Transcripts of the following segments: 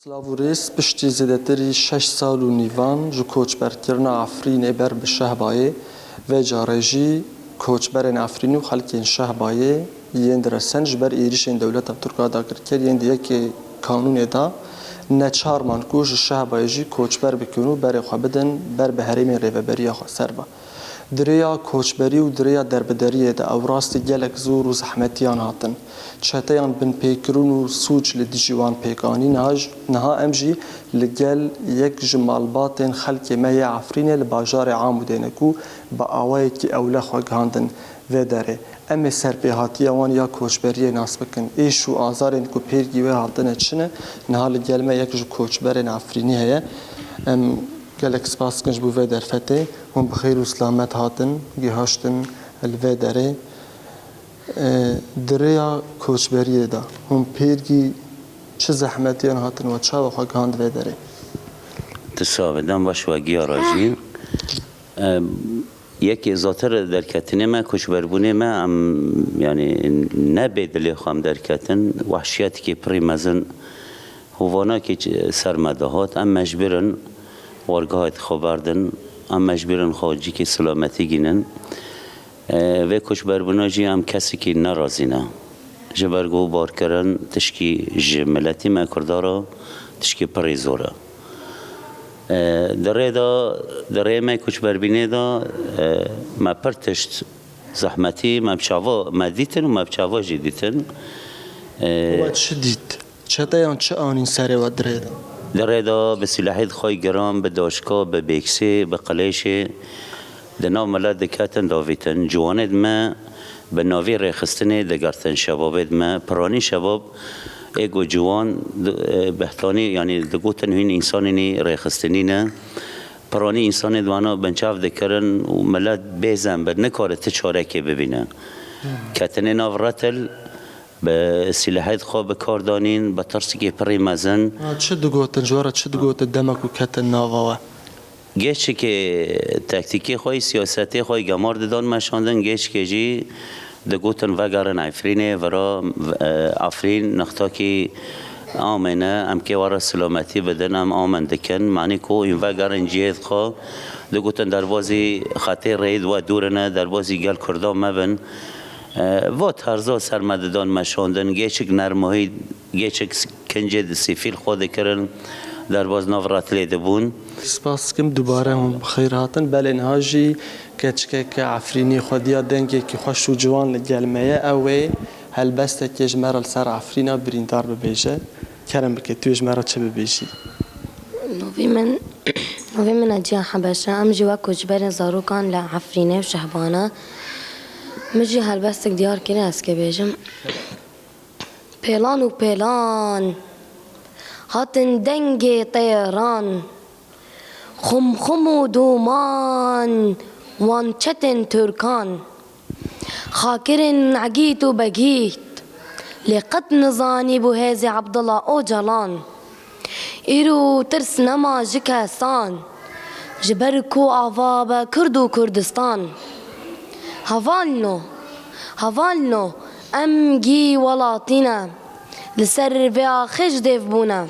سلاوریس پشتی زدتری 6 سال و نیوان جو کوچبرکرنا عفرین بر به شهبایه و جارجی کوچبرن عفرین و خلکین شهبایه یند رسن جبر ایریشین دولت ترکیه داگر کرد یند یک قانون دا نچار من کوش شهبایجی کوچبر بکنو بر خوابدن بر به هریم ریوبری خو سربا دریا کوچبری و دریا دربدری دا او راست گلک زور و زحمتیان هاتن چهتیان بن پیکرون و سوچ لدیجوان پیکانی نها امجی لگل یک جمالباتن خلک مای عفرین لباجار عامودینکو با آوایی که اوله خواهاندن و داره اما سرپیهاتی وان یا کوچبری ناس بکن ایش و آزارین کو پیرگی و هاتنه چنه نها لگل ما یک کوچبرین عفرینی هیا گلک سپاس کنج بو و درفته هم بخیر و سلامت هاتن گهاشتن الوه داره دریا کوچبری دا هم پیرگی چه زحمتیان هاتن و چه و خواهاند و داره تصاویدم باش و گیاراجی یکی زاتر درکتنه ما کوچبربونه ما یعنی نبیدلی خام درکتن وحشیتی که پری مزن هوانا که سرمدهات ام مجبرن وارگاهت خبردن ام مجبرن خواجی که سلامتی گینن و کوچبربونه جی ام کسی که نرازینه جبرگو بار کردن تشکی جملتی ما کردارا تشکی پری زوره دره ما کوچبربینه دا ما پرتشت زحمتی ما بچاوا ما دیتن و ما بچاوا جی دیتن و چه دید؟ چه دایان چه آنین سره و دره دا به سلاحید خواهی گرام به داشکا به بیکسی به قلیشه دنا ملا دکاتن داویتن جواند ما به ناوی ریخستنه دگرتن شبابید ما پرانی شباب ایگو جوان بهتانی یعنی دگوتن هین انسانی ریخستنی نه پرانی انسانی دوانا بنچاف دکرن و ملت بیزن بر نکاره تچاره که ببینه کتنه ناو رتل به سلاحید خواه بکاردانین به ترسی که پری مزن چه دگوتن جوارا چه دگوتن دمک و کتن ناواوه گیچ که تکتیکی خواهی سیاستی خواهی گمار دادن مشاندن گیچ که جی دگوتن وگرن عفرینه ورا عفرین نختا که آمنه ام که ورا سلامتی بدن ام آمن دکن معنی که این وگرن جید خواه دگوتن دروازی خطر رید و دورنه دروازی گل کردان مبن و ترزا سرمددان مشاندن گیچک نرمایی گیچک کنجد سیفیل خود کرن درواز نورات لیده بون سپاس کم دوباره هم بخیر هاتن بله نهاجی کچکه که عفرینی خودیا دنگی که خوش و جوان لگلمه اوه هل بسته که جمرال سر عفرینا بریندار ببیجه کرم بکه توی جمرال چه ببیجی نوی من اجیا حبشه ام جوا کجبر زاروکان لعفرینه و شهبانه مجی هل بستك ديار كنا اسكي بيجم بيلان وبيلان هاتن دنجي طيران خم ودومان وان چتن تركان خاكرن عقيت وبقيت لقد نظاني بوهيزي عبد الله او جلان إيرو ترس نما جكاسان جبركو عوابا كردو كردستان هفالنو امجي ولاطينا لسر بيا خش ديف بونا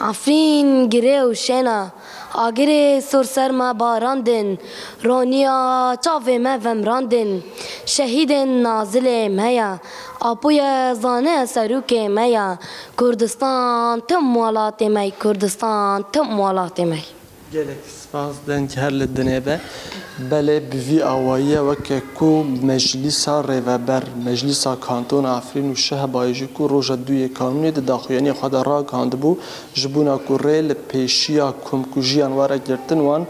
عفرين جري وشنا آگره سرسر ما باراندن رونیا چاوه ما ومراندن شهیدن نازل مایا آپویا زانه سروک مایا کردستان تم ولات مای کردستان تم ولات مای گلک سپاس دن که هر لدنه به بله بوی آوایه وکه کو مجلسا ریوبر مجلسا کانتون عفرین و شهبایجی کو روژا دوی کانونی ده داخویانی خود را کاند بو جبونا کو ریل پیشیا کمکوژیان واره گرتن وان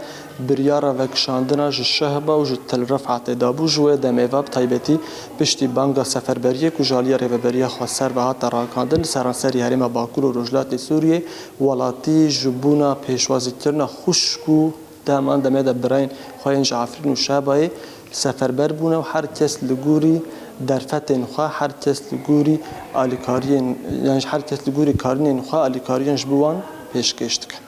بریارا وکشاندنا جو شهبا و جو تل رفعت دابو جوه دمیواب تایبتی پشتی بانگا سفربریه کو جالیا ریوبریه خواه و هات را کاندن سرانسری حریم باکول و رجلات سوریه ولاتی جبونا پیشوازی کرنا خوشکو دامان دمه براین خواهینج عفرین و شهبای سفربر بونه و هر کس لگوری درفتن خواه هر کس لگوری آلیکارین یعنی هر کس لگوری کارین خواه آلیکارینش بوان پیشکشت کن